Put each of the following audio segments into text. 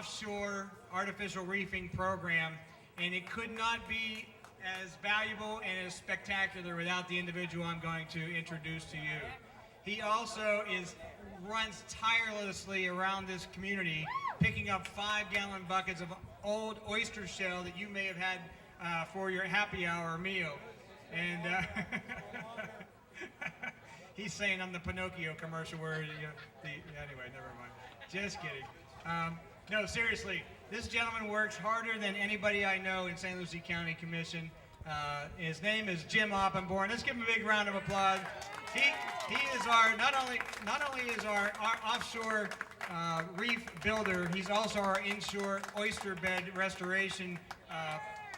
offshore artificial reefing program, and it could not be as valuable and as spectacular without the individual I'm going to introduce to you. He also runs tirelessly around this community, picking up 5-gallon buckets of old oyster shell that you may have had for your happy hour meal. And he's saying I'm the Pinocchio commercial where, anyway, never mind. Just kidding. No, seriously, this gentleman works harder than anybody I know in St. Lucie County Commission. His name is Jim Oppenborn. Let's give him a big round of applause. He is our, not only is our offshore reef builder, he's also our inshore oyster bed restoration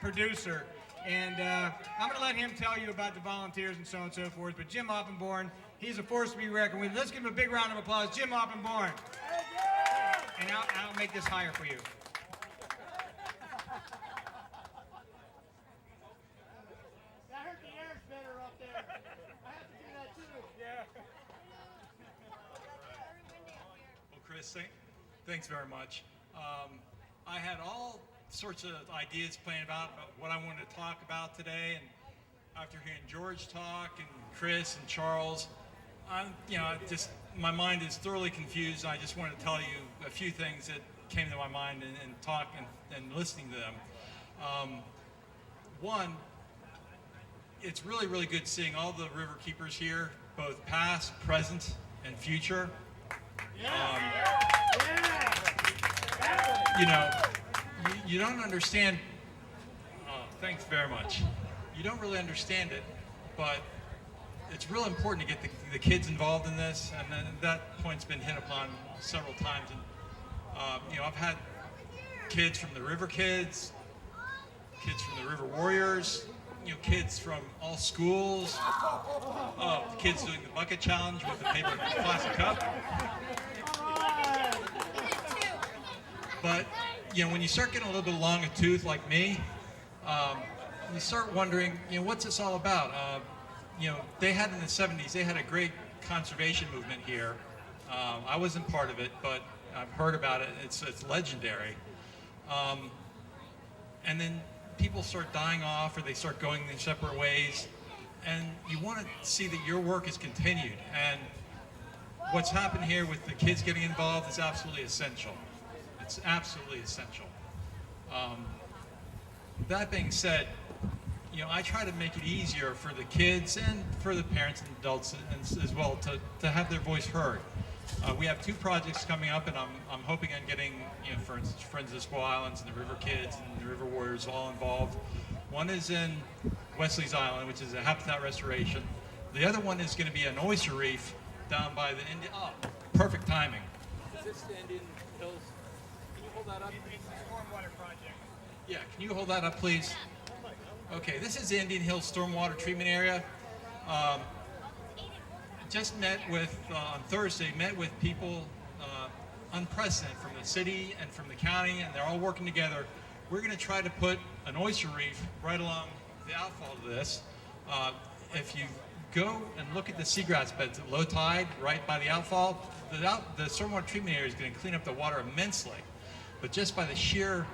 producer. And I'm going to let him tell you about the volunteers and so on and so forth. But Jim Oppenborn, he's a force to be reckoned with. Let's give him a big round of applause. Jim Oppenborn. And I'll make this higher for you. I heard the air's better up there. I have to do that too. Yeah. Well, Chris, thanks very much. I had all sorts of ideas planned about what I wanted to talk about today, and after hearing George talk and Chris and Charles, my mind is thoroughly confused. And I just want to tell you a few things that came to my mind and talking and listening to them. One, it's really, really good seeing all the river keepers here, both past, present, and future. You don't understand. Thanks very much. You don't really understand it, but it's real important to get the kids involved in this, and then that point's been hit upon several times. And I've had kids from the River Kids, kids from the River Warriors, kids from all schools, kids doing the bucket challenge with the paper plastic cup. But when you start getting a little bit long a tooth like me, you start wondering, what's this all about? They had in the 70s, they had a great conservation movement here. I wasn't part of it, but I've heard about it. It's legendary. And then people start dying off, or they start going their separate ways, and you want to see that your work is continued. And what's happened here with the kids getting involved is absolutely essential. It's absolutely essential. That being said, I try to make it easier for the kids and for the parents and adults as well to have their voice heard. We have 2 projects coming up, and I'm hoping on getting, for instance, Friends of the Squaw Islands and the River Kids and the River Warriors all involved. One is in Wesley's Island, which is a habitat restoration. The other one is going to be an oyster reef down by the Indian. Oh, perfect timing. Is this the Indian Hills? Can you hold that up? It's a stormwater project. Yeah, can you hold that up, please? Okay, this is the Indian Hills Stormwater Treatment Area. Just met with, on Thursday, met with people unprecedented from the city and from the county, and they're all working together. We're going to try to put an oyster reef right along the outfall of this. If you go and look at the seagrass beds at low tide, right by the outfall, the stormwater treatment area is going to clean up the water immensely. But just by the sheer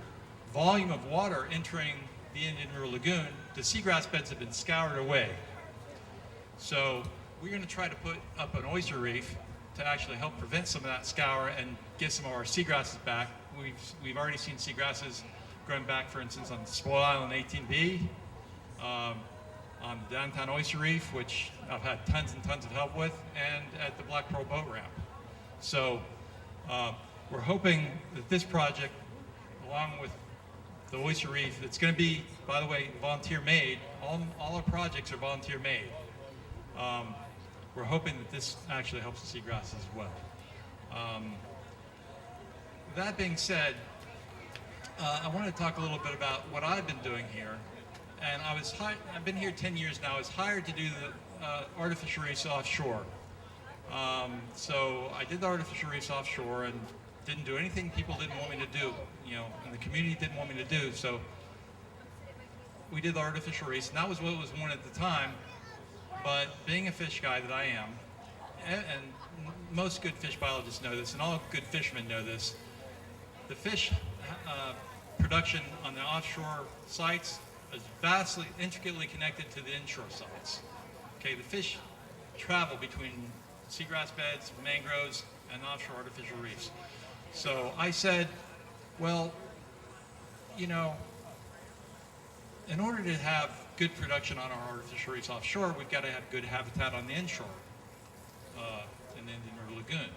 volume of water entering the Indian River Lagoon, the seagrass beds have been scoured away. So we're going to try to put up an oyster reef to actually help prevent some of that scour and get some of our seagrasses back. We've already seen seagrasses growing back, for instance, on Spoil Island 18B, on the downtown oyster reef, which I've had tons and tons of help with, and at the Black Pearl boat ramp. So we're hoping that this project, along with the oyster reef, it's going to be, by the way, volunteer made. All our projects are volunteer made. We're hoping that this actually helps the seagrass as well. That being said, I want to talk a little bit about what I've been doing here. And I've been here 10 years now. I was hired to do the artificial reefs offshore. So I did the artificial reefs offshore and didn't do anything people didn't want me to do, and the community didn't want me to do. So we did the artificial reefs, and that was what was wanted at the time. But being a fish guy that I am, and most good fish biologists know this, and all good fishermen know this, the fish production on the offshore sites is vastly, intricately connected to the inshore sites. Okay, the fish travel between seagrass beds, mangroves, and offshore artificial reefs. So I said, well, you know, in order to have good production on our artificial reefs offshore, we've got to have good habitat on the inshore, in the Indian River Lagoon.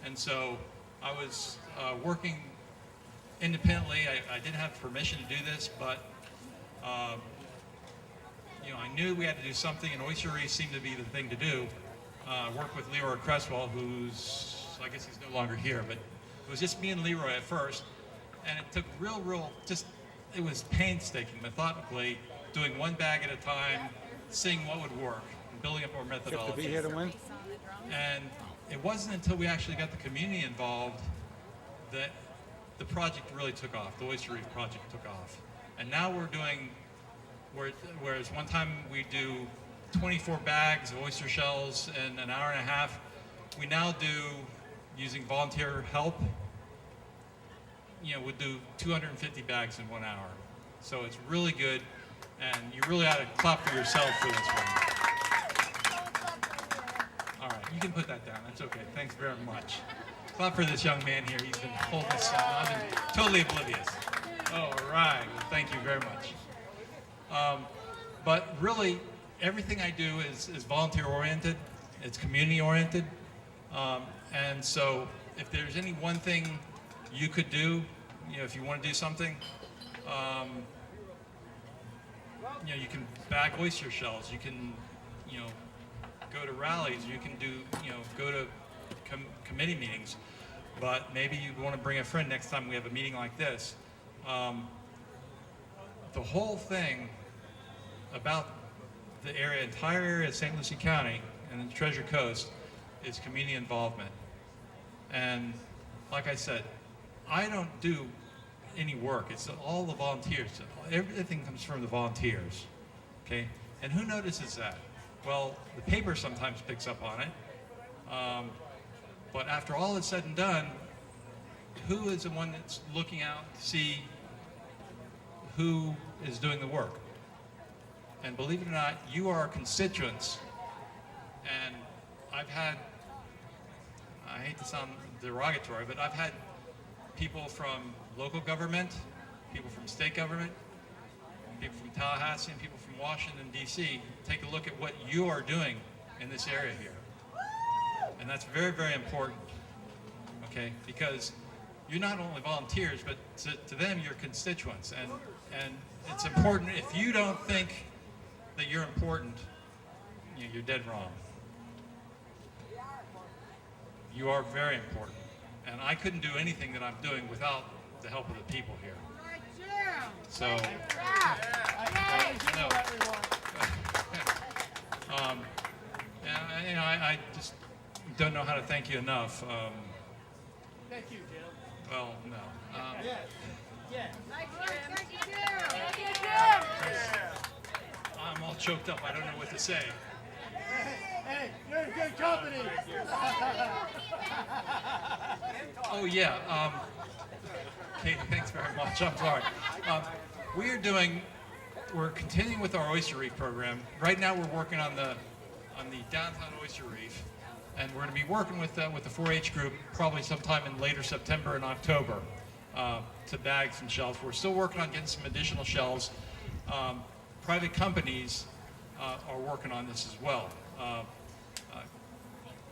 And so I was working independently. I didn't have permission to do this, but you know, I knew we had to do something, and oyster reefs seemed to be the thing to do. Worked with Leroy Cresswell, who's, I guess he's no longer here, but it was just me and Leroy at first, and it took it was painstaking, methodically, doing one bag at a time, seeing what would work, and building up our You have to methodology. be here to win. And it wasn't until we actually got the community involved that the project really took off. The Oyster Reef project took off. And now we're doing, whereas one time we do 24 bags of oyster shells in an hour and a half, we now do, using volunteer help, you know, we'll do 250 bags in 1 hour. So it's really good, and you really ought to clap for yourself for this one. All right, you can put that down. That's okay. Thanks very much. Clap for this young man here. He's been holding this down. I've been totally oblivious. All right. Well, thank you very much. But really, everything I do is volunteer-oriented. It's community-oriented. And so if there's any one thing you could do, you know, if you want to do something, you know, you can bag oyster shells. You can, you know, go to rallies. You can do, you know, go to committee meetings. But maybe you want to bring a friend next time we have a meeting like this. The whole thing about the entire area of St. Lucie County and the Treasure Coast is community involvement. And like I said, I don't do any work. It's all the volunteers. Everything comes from the volunteers, okay? And who notices that? Well, the paper sometimes picks up on it. But after all is said and done, who is the one that's looking out to see who is doing the work? And believe it or not, you are constituents. And I've had, I hate to sound derogatory, but I've had people from local government, people from state government, people from Tallahassee, and people from Washington, D.C. take a look at what you are doing in this area here. And that's very, very important, okay? Because you're not only volunteers, but to them, you're constituents. And it's important. If you don't think that you're important, you're dead wrong. You are very important. And I couldn't do anything that I'm doing without the help of the people here. So, I just don't know how to thank you enough. Thank you, Jim. Well, no. Yes. Yes. I'm all choked up. I don't know what to say. Hey, you're in good company. Oh, yeah. Okay, thanks very much. I'm sorry. We're continuing with our Oyster Reef program. Right now we're working on the downtown Oyster Reef, and we're going to be working with the 4-H group probably sometime in later September and October to bag some shells. We're still working on getting some additional shells. Private companies are working on this as well.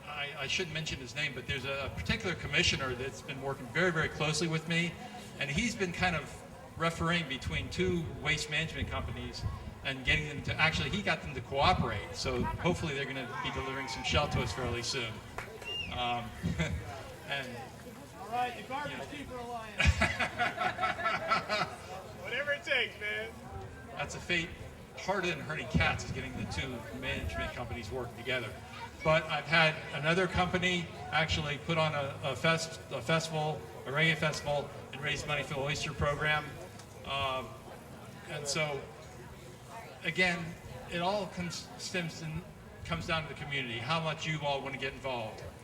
I shouldn't mention his name, but there's a particular commissioner that's been working very, very closely with me, and he's been kind of refereeing between two waste management companies and getting them to, actually he got them to cooperate, so hopefully they're going to be delivering some shell to us fairly soon. And All right, the garbage keeper alliance. Whatever it takes, man. that's a fate harder than herding cats, is getting the two management companies working together. But I've had another company actually put on a festival, a reggae festival, and raise money for the oyster program. And so, again, it all comes down to the community, how much you all want to get involved.